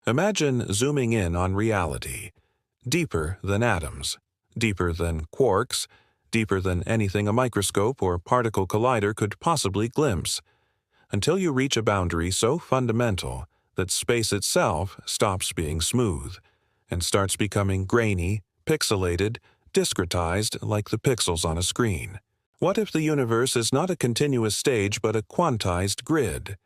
Imagine zooming in on reality, deeper than atoms, deeper than quarks, deeper than anything a microscope or particle collider could possibly glimpse, until you reach a boundary so fundamental that space itself stops being smooth and starts becoming grainy, pixelated, discretized like the pixels on a screen. What if the universe is not a continuous stage but a quantized grid,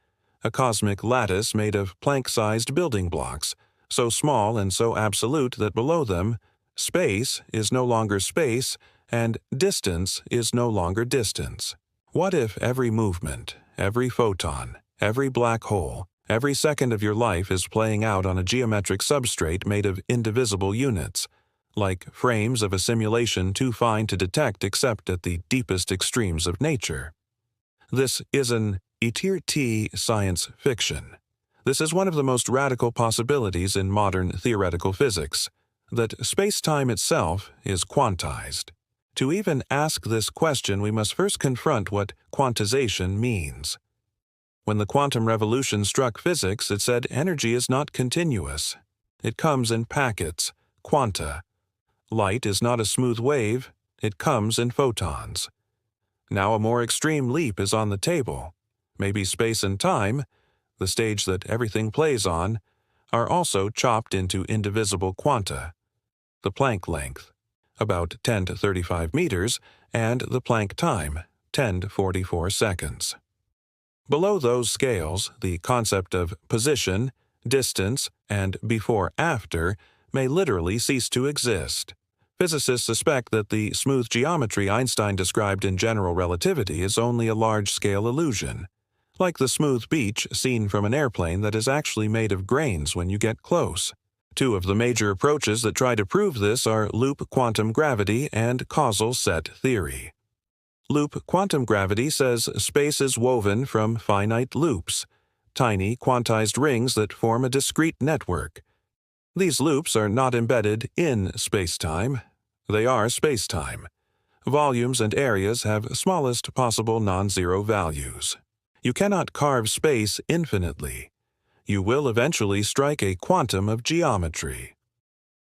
a cosmic lattice made of Planck-sized building blocks, so small and so absolute that below them, space is no longer space and distance is no longer distance? What if every movement, every photon, every black hole, every second of your life is playing out on a geometric substrate made of indivisible units, like frames of a simulation too fine to detect except at the deepest extremes of nature? This is an étiré science fiction. This is one of the most radical possibilities in modern theoretical physics, that space-time itself is quantized. To even ask this question, we must first confront what quantization means. When the quantum revolution struck physics, it said energy is not continuous. It comes in packets, quanta. Light is not a smooth wave, it comes in photons. Now a more extreme leap is on the table. Maybe space and time, the stage that everything plays on, are also chopped into indivisible quanta. The Planck length, about 10 to 35 meters, and the Planck time, 10 to 44 seconds. Below those scales, the concept of position, distance, and before-after may literally cease to exist. Physicists suspect that the smooth geometry Einstein described in general relativity is only a large-scale illusion, like the smooth beach seen from an airplane that is actually made of grains when you get close. Two of the major approaches that try to prove this are loop quantum gravity and causal set theory. Loop quantum gravity says space is woven from finite loops, tiny quantized rings that form a discrete network. These loops are not embedded in spacetime. They are spacetime. Volumes and areas have smallest possible non-zero values. You cannot carve space infinitely. You will eventually strike a quantum of geometry.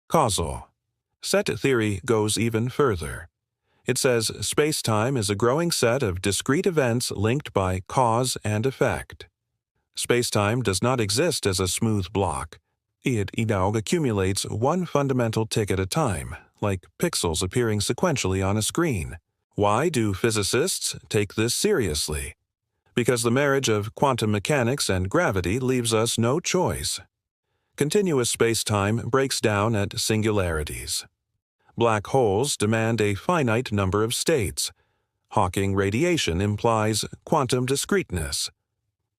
Causal set theory goes even further. It says spacetime is a growing set of discrete events linked by cause and effect. Spacetime does not exist as a smooth block. It accumulates one fundamental tick at a time, like pixels appearing sequentially on a screen. Why do physicists take this seriously? Because the marriage of quantum mechanics and gravity leaves us no choice. Continuous spacetime breaks down at singularities. Black holes demand a finite number of states. Hawking radiation implies quantum discreteness.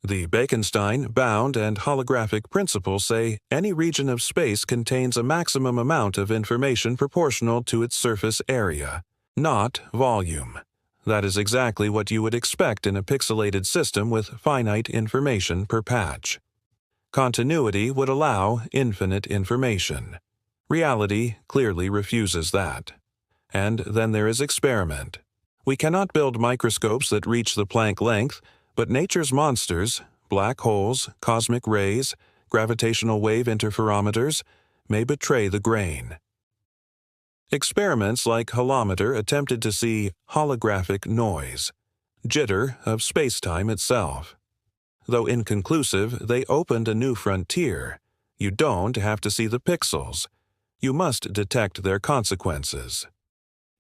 The Bekenstein, bound, and holographic principles say any region of space contains a maximum amount of information proportional to its surface area, not volume. That is exactly what you would expect in a pixelated system with finite information per patch. Continuity would allow infinite information. Reality clearly refuses that. And then there is experiment. We cannot build microscopes that reach the Planck length, but nature's monsters, black holes, cosmic rays, gravitational wave interferometers, may betray the grain. Experiments like holometer attempted to see holographic noise, jitter of spacetime itself. Though inconclusive, they opened a new frontier. You don't have to see the pixels. You must detect their consequences.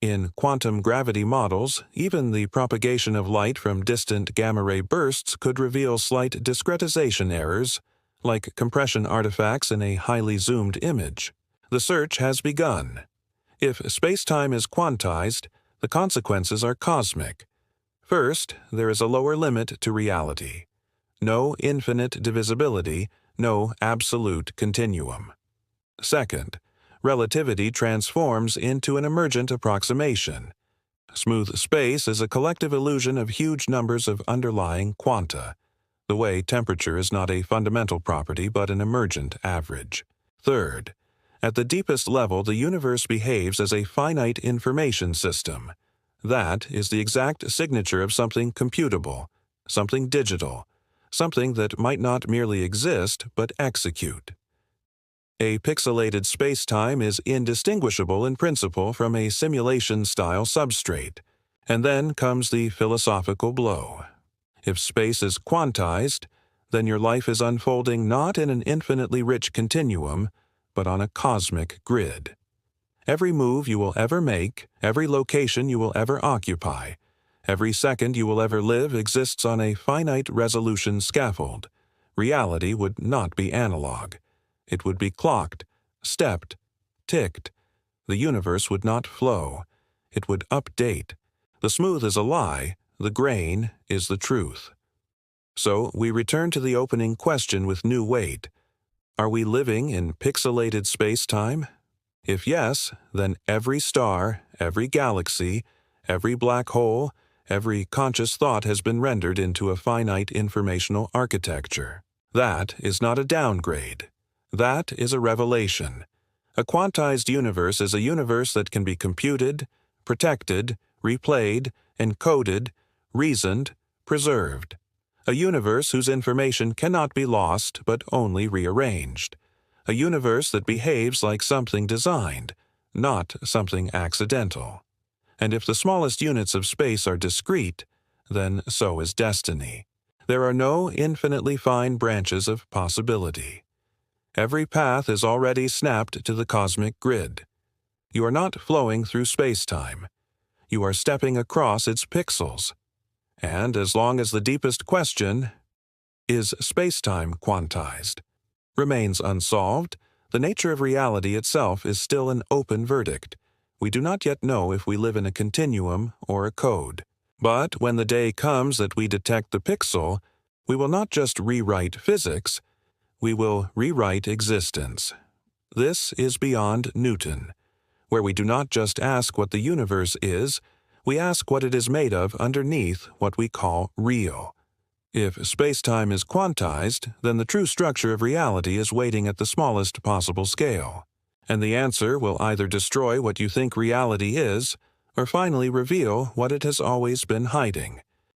In quantum gravity models, even the propagation of light from distant gamma-ray bursts could reveal slight discretization errors, like compression artifacts in a highly zoomed image. The search has begun. If spacetime is quantized, the consequences are cosmic. First, there is a lower limit to reality. No infinite divisibility, no absolute continuum. Second, relativity transforms into an emergent approximation. Smooth space is a collective illusion of huge numbers of underlying quanta, the way temperature is not a fundamental property but an emergent average. Third, at the deepest level, the universe behaves as a finite information system. That is the exact signature of something computable, something digital, something that might not merely exist but execute. A pixelated spacetime is indistinguishable in principle from a simulation-style substrate. And then comes the philosophical blow. If space is quantized, then your life is unfolding not in an infinitely rich continuum, but on a cosmic grid. Every move you will ever make, every location you will ever occupy, every second you will ever live exists on a finite resolution scaffold. Reality would not be analog. It would be clocked, stepped, ticked. The universe would not flow. It would update. The smooth is a lie, the grain is the truth. So we return to the opening question with new weight. Are we living in pixelated space-time? If yes, then every star, every galaxy, every black hole, every conscious thought has been rendered into a finite informational architecture. That is not a downgrade. That is a revelation. A quantized universe is a universe that can be computed, protected, replayed, encoded, reasoned, preserved. A universe whose information cannot be lost but only rearranged. A universe that behaves like something designed, not something accidental. And if the smallest units of space are discrete, then so is destiny. There are no infinitely fine branches of possibility. Every path is already snapped to the cosmic grid. You are not flowing through space-time. You are stepping across its pixels. And as long as the deepest question, is space-time quantized, remains unsolved, the nature of reality itself is still an open verdict. We do not yet know if we live in a continuum or a code. But when the day comes that we detect the pixel, we will not just rewrite physics, we will rewrite existence. This is beyond Newton, where we do not just ask what the universe is, we ask what it is made of underneath what we call real. If space-time is quantized, then the true structure of reality is waiting at the smallest possible scale. And the answer will either destroy what you think reality is, or finally reveal what it has always been hiding.